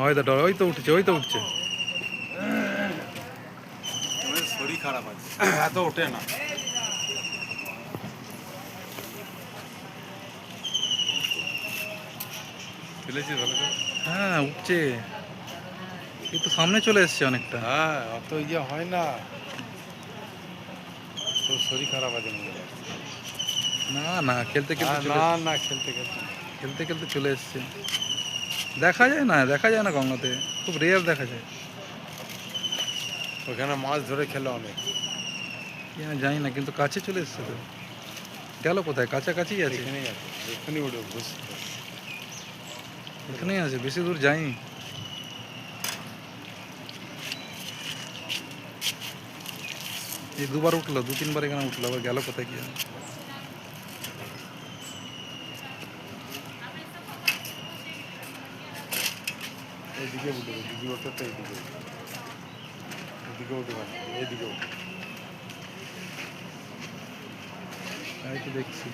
হয় তো ডর, ওই তো উঠছে, ওই তো উঠছে। শরীর খারাপ আছে, এত ওঠে না। ফেলেছি ভালো করে। হ্যাঁ উঠছে, কিন্তু সামনে চলে এসছে অনেকটা। হ্যাঁ, অত ইয়ে হয় না। তোর শরীর খারাপ আছে মনে হয়। না না, খেলতে খেলতে চলে না এসছে। না, খেলতে খেলতে না। খেলতে খেলতে চলে এসছে। দেখা যায় না, দেখা যায় না গঙ্গাতে, খুব রেয়ার দেখা যায়। ওখানে মাছ ধরে খেলে অনেক। কি আমি জানি না, কিন্তু কাছে চলে এসছে তো। গেল কোথায়? কাছাকাছি আছে। এখানেই আছে, এখানেই উঠে ঘুষ। এখানেই আছে, বেশি দূর যায়নি। এই দুবার উঠলো, দু তিনবার এখানে উঠলো, আবার গেল কোথায় কি জানি। এইদিকে উঠে, এদিকে ওঠে তো এইদিকে। এদিকে উঠে পারে, এইদিকে উঠে। তাই তো দেখছি।